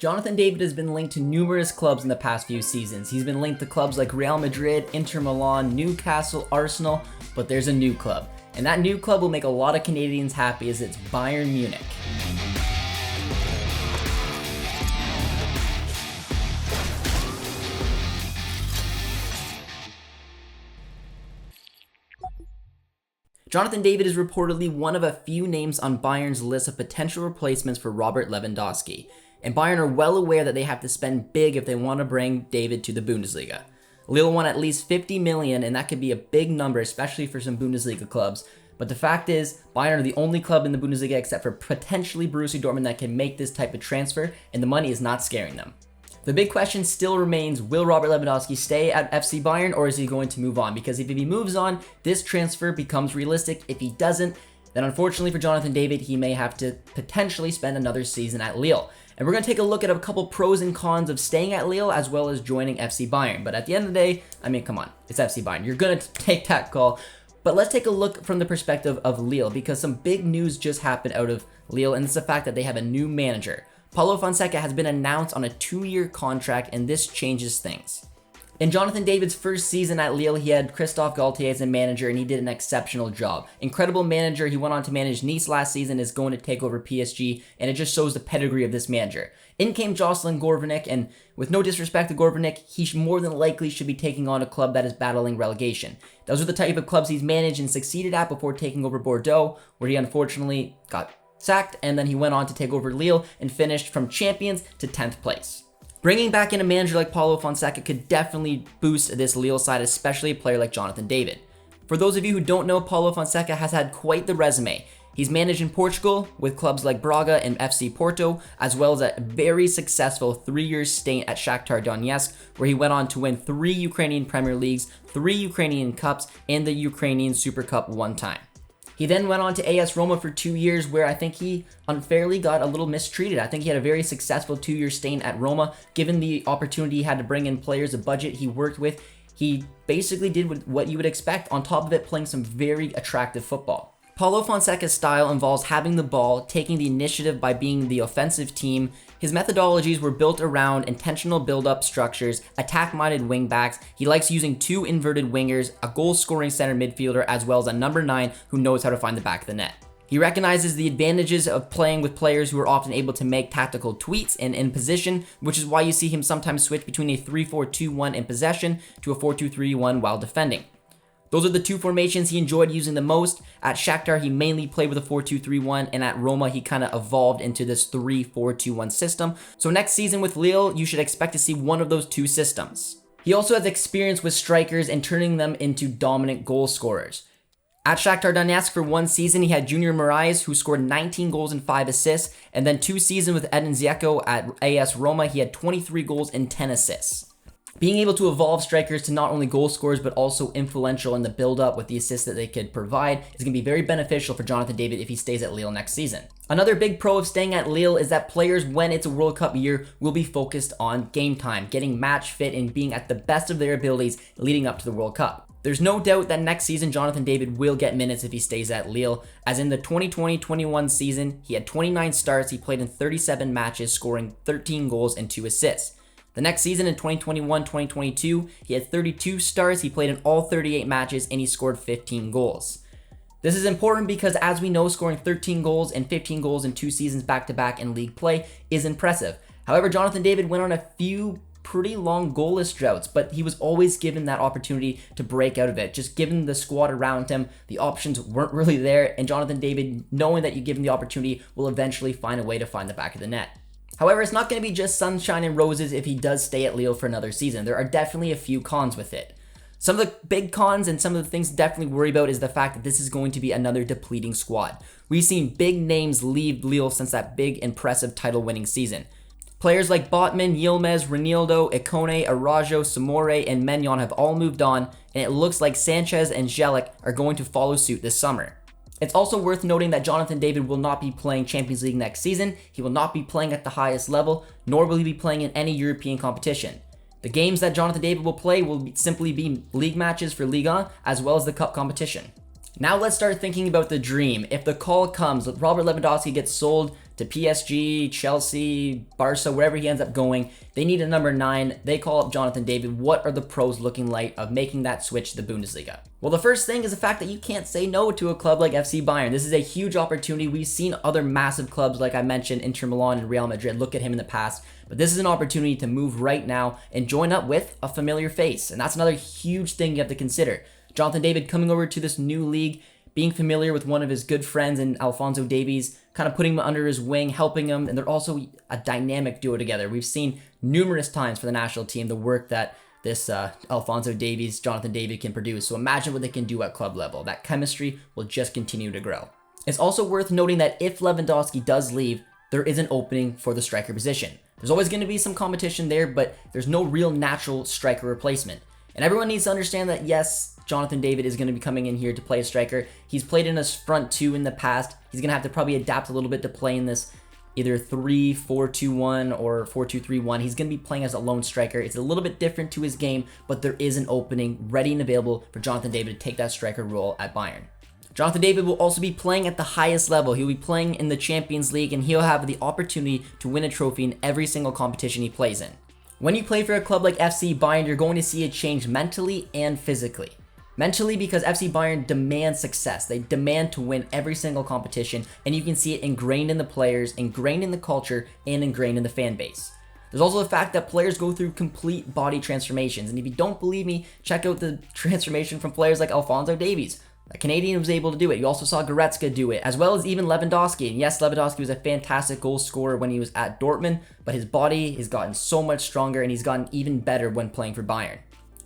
Jonathan David has been linked to numerous clubs in the past few seasons. He's been linked to clubs like Real Madrid, Inter Milan, Newcastle, Arsenal, but there's a new club. And that new club will make a lot of Canadians happy, as it's Bayern Munich. Jonathan David is reportedly one of a few names on Bayern's list of potential replacements for Robert Lewandowski. And Bayern are well aware that they have to spend big if they want to bring David to the Bundesliga. Lille want at least 50 million, and that could be a big number, especially for some Bundesliga clubs. But the fact is, Bayern are the only club in the Bundesliga except for potentially Borussia Dortmund that can make this type of transfer, and the money is not scaring them. The big question still remains, will Robert Lewandowski stay at FC Bayern, or is he going to move on? Because if he moves on, this transfer becomes realistic. If he doesn't, then unfortunately for Jonathan David, he may have to potentially spend another season at Lille. And we're going to take a look at a couple pros and cons of staying at Lille as well as joining FC Bayern. But at the end of the day, I mean, come on, it's FC Bayern. You're going to take that call. But let's take a look from the perspective of Lille, because some big news just happened out of Lille, and it's the fact that they have a new manager. Paulo Fonseca has been announced on a 2-year contract, and this changes things. In Jonathan David's first season at Lille, he had Christophe Galtier as a manager, and he did an exceptional job. Incredible manager. He went on to manage Nice last season, is going to take over PSG, and it just shows the pedigree of this manager. In came Jocelyn Gourvenec, and with no disrespect to Gourvenec, he more than likely should be taking on a club that is battling relegation. Those are the type of clubs he's managed and succeeded at before taking over Bordeaux, where he unfortunately got sacked, and then he went on to take over Lille and finished from champions to 10th place. Bringing back in a manager like Paulo Fonseca could definitely boost this Lille side, especially a player like Jonathan David. For those of you who don't know, Paulo Fonseca has had quite the resume. He's managed in Portugal with clubs like Braga and FC Porto, as well as a very successful 3-year stint at Shakhtar Donetsk, where he went on to win 3 Ukrainian Premier Leagues, 3 Ukrainian Cups, and the Ukrainian Super Cup 1 time. He then went on to AS Roma for 2 years, where I think he unfairly got a little mistreated. I think he had a very successful 2-year stint at Roma. Given the opportunity he had to bring in players, the budget he worked with, he basically did what you would expect, on top of it playing some very attractive football. Paulo Fonseca's style involves having the ball, taking the initiative by being the offensive team. His methodologies were built around intentional build-up structures, attack-minded wingbacks. He likes using 2 inverted wingers, a goal-scoring center midfielder, as well as a number 9 who knows how to find the back of the net. He recognizes the advantages of playing with players who are often able to make tactical tweaks and in position, which is why you see him sometimes switch between a 3-4-2-1 in possession to a 4-2-3-1 while defending. Those are the 2 formations he enjoyed using the most. At Shakhtar, he mainly played with a 4-2-3-1, and at Roma, he kind of evolved into this 3-4-2-1 system. So next season with Lille, you should expect to see one of those 2 systems. He also has experience with strikers and turning them into dominant goal scorers. At Shakhtar Donetsk for 1 season, he had Junior Moraes, who scored 19 goals and 5 assists, and then 2 seasons with Edin Dzeko at AS Roma, he had 23 goals and 10 assists. Being able to evolve strikers to not only goal scorers but also influential in the build-up with the assists that they could provide is going to be very beneficial for Jonathan David if he stays at Lille next season. Another big pro of staying at Lille is that players, when it's a World Cup year, will be focused on game time, getting match fit, and being at the best of their abilities leading up to the World Cup. There's no doubt that next season Jonathan David will get minutes if he stays at Lille, as in the 2020-21 season, he had 29 starts, he played in 37 matches, scoring 13 goals and 2 assists. The next season in 2021-2022, he had 32 starts, he played in all 38 matches, and he scored 15 goals. This is important because, as we know, scoring 13 goals and 15 goals in 2 seasons back-to-back in league play is impressive. However, Jonathan David went on a few pretty long goalless droughts, but he was always given that opportunity to break out of it. Just given the squad around him, the options weren't really there, and Jonathan David, knowing that you give him the opportunity, will eventually find a way to find the back of the net. However, it's not going to be just sunshine and roses if he does stay at Lille for another season. There are definitely a few cons with it. Some of the big cons and some of the things to definitely worry about is the fact that this is going to be another depleting squad. We've seen big names leave Lille since that big, impressive title-winning season. Players like Botman, Yilmaz, Ronaldo, Ikone, Arajo, Samore, and Menyon have all moved on, and it looks like Sanchez and Zelik are going to follow suit this summer. It's also worth noting that Jonathan David will not be playing Champions League next season. He will not be playing at the highest level, nor will he be playing in any European competition. The games that Jonathan David will play will simply be league matches for Ligue 1, as well as the cup competition. Now let's start thinking about the dream. If the call comes, Robert Lewandowski gets sold to PSG, Chelsea, Barca, wherever he ends up going. They need a number 9. They call up Jonathan David. What are the pros looking like of making that switch to the Bundesliga? Well, the first thing is the fact that you can't say no to a club like FC Bayern. This is a huge opportunity. We've seen other massive clubs, like I mentioned, Inter Milan and Real Madrid, look at him in the past. But this is an opportunity to move right now and join up with a familiar face. And that's another huge thing you have to consider. Jonathan David coming over to this new league, being familiar with one of his good friends in Alphonso Davies, kind of putting him under his wing, helping him, and they're also a dynamic duo together. We've seen numerous times for the national team the work that this Alphonso Davies, Jonathan David can produce. So imagine what they can do at club level. That chemistry will just continue to grow. It's also worth noting that if Lewandowski does leave, there is an opening for the striker position. There's always going to be some competition there, but there's no real natural striker replacement. And everyone needs to understand that, yes, Jonathan David is going to be coming in here to play a striker. He's played in a front 2 in the past. He's going to have to probably adapt a little bit to play in this either 3-4-2-1 or 4-2-3-1. He's going to be playing as a lone striker. It's a little bit different to his game, but there is an opening ready and available for Jonathan David to take that striker role at Bayern. Jonathan David will also be playing at the highest level. He'll be playing in the Champions League, and he'll have the opportunity to win a trophy in every single competition he plays in. When you play for a club like FC Bayern, you're going to see a change mentally and physically. Mentally, because FC Bayern demands success. They demand to win every single competition, and you can see it ingrained in the players, ingrained in the culture, and ingrained in the fan base. There's also the fact that players go through complete body transformations, and if you don't believe me, check out the transformation from players like Alphonso Davies. A Canadian was able to do it. You also saw Goretzka do it, as well as even Lewandowski. And yes, Lewandowski was a fantastic goal scorer when he was at Dortmund, but his body has gotten so much stronger and he's gotten even better when playing for Bayern.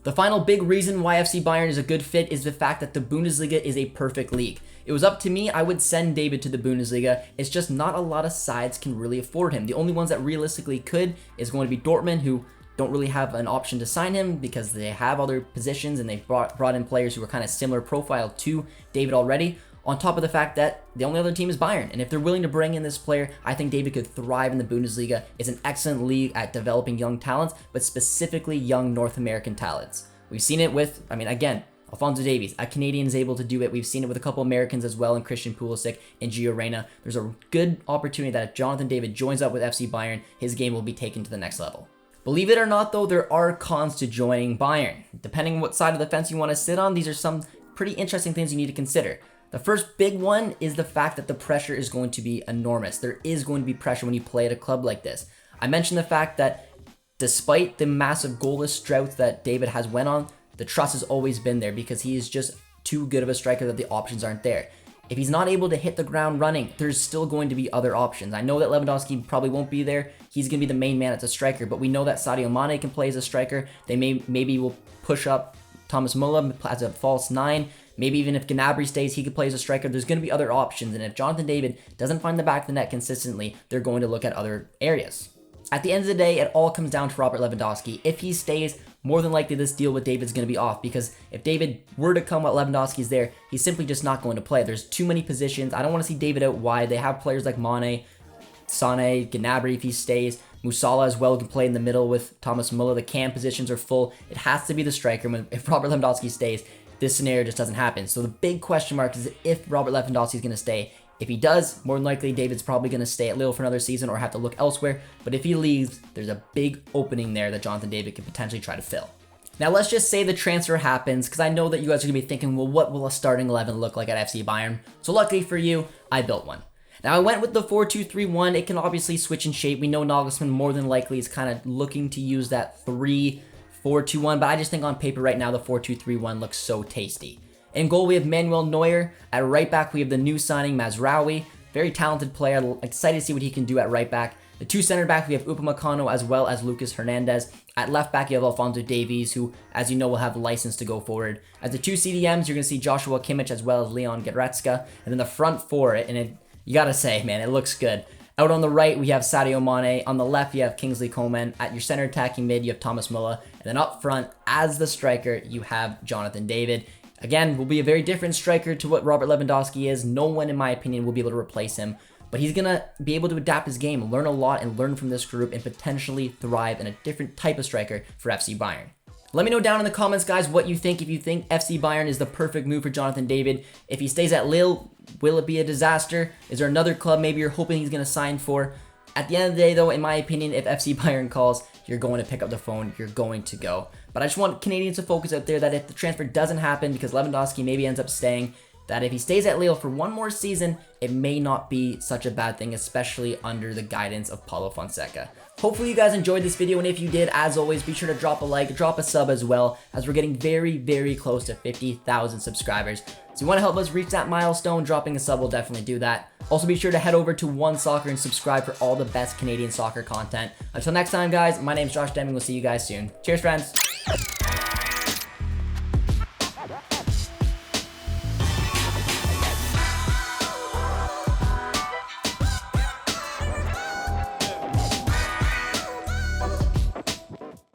The final big reason why FC Bayern is a good fit is the fact that the Bundesliga is a perfect league. It was up to me, I would send David to the Bundesliga. It's just not a lot of sides can really afford him. The only ones that realistically could is going to be Dortmund, who don't really have an option to sign him because they have other positions and they've brought in players who are kind of similar profile to David already. On top of the fact that the only other team is Bayern. And if they're willing to bring in this player, I think David could thrive in the Bundesliga. It's an excellent league at developing young talents, but specifically young North American talents. We've seen it with, again, Alphonso Davies, a Canadian is able to do it. We've seen it with a couple Americans as well, and Christian Pulisic and Gio Reyna. There's a good opportunity that if Jonathan David joins up with FC Bayern, his game will be taken to the next level. Believe it or not, though, there are cons to joining Bayern. Depending on what side of the fence you want to sit on, these are some pretty interesting things you need to consider. The first big one is the fact that the pressure is going to be enormous. There is going to be pressure when you play at a club like this. I mentioned the fact that despite the massive goalless drought that David has went on, the trust has always been there because he is just too good of a striker that the options aren't there. If he's not able to hit the ground running, there's still going to be other options. I know that Lewandowski probably won't be there. He's going to be the main man as a striker, but we know that Sadio Mane can play as a striker. They maybe will push up Thomas Müller as a false 9. Maybe even if Gnabry stays, he could play as a striker. There's going to be other options, and if Jonathan David doesn't find the back of the net consistently, they're going to look at other areas. At the end of the day, it all comes down to Robert Lewandowski. If he stays, more than likely this deal with David's going to be off, because if David were to come while Lewandowski's there, he's simply just not going to play. There's too many positions. I don't want to see David out wide. They have players like Mane, Sané, Gnabry if he stays. Musala as well can play in the middle with Thomas Müller. The cam positions are full. It has to be the striker. If Robert Lewandowski stays, this scenario just doesn't happen. So the big question mark is if Robert Lewandowski is going to stay. If he does, more than likely David's probably going to stay at Lille for another season or have to look elsewhere. But if he leaves, there's a big opening there that Jonathan David could potentially try to fill. Now let's just say the transfer happens, because I know that you guys are going to be thinking, well, what will a starting 11 look like at FC Bayern? So luckily for you, I built one. Now I went with the 4-2-3-1. It can obviously switch in shape. We know Nagelsmann more than likely is kind of looking to use that 3-4-2-1, but I just think on paper right now the 4-2-3-1 looks so tasty. In goal, we have Manuel Neuer. At right back, we have the new signing, Mazraoui. Very talented player. I'm excited to see what he can do at right back. The two center back, we have Upamecano as well as Lucas Hernandez. At left back, you have Alphonso Davies, who, as you know, will have license to go forward. As the two CDMs, you're going to see Joshua Kimmich as well as Leon Goretzka. And then the front four, you got to say, man, it looks good. Out on the right, we have Sadio Mane. On the left, you have Kingsley Coman. At your center attacking mid, you have Thomas Müller. And then up front, as the striker, you have Jonathan David. Again, will be a very different striker to what Robert Lewandowski is. No one, in my opinion, will be able to replace him. But he's going to be able to adapt his game, learn a lot, and learn from this group, and potentially thrive in a different type of striker for FC Bayern. Let me know down in the comments, guys, what you think. If you think FC Bayern is the perfect move for Jonathan David. If he stays at Lille, will it be a disaster? Is there another club maybe you're hoping he's going to sign for? At the end of the day, though, in my opinion, if FC Bayern calls, you're going to pick up the phone. You're going to go. But I just want Canadians to focus out there that if the transfer doesn't happen because Lewandowski maybe ends up staying, that if he stays at Lille for one more season, it may not be such a bad thing, especially under the guidance of Paulo Fonseca. Hopefully you guys enjoyed this video, and if you did, as always, be sure to drop a like, drop a sub as well, as we're getting very, very close to 50,000 subscribers. So if you want to help us reach that milestone, dropping a sub will definitely do that. Also, be sure to head over to One Soccer and subscribe for all the best Canadian soccer content. Until next time, guys, my name is Josh Deming. We'll see you guys soon. Cheers, friends.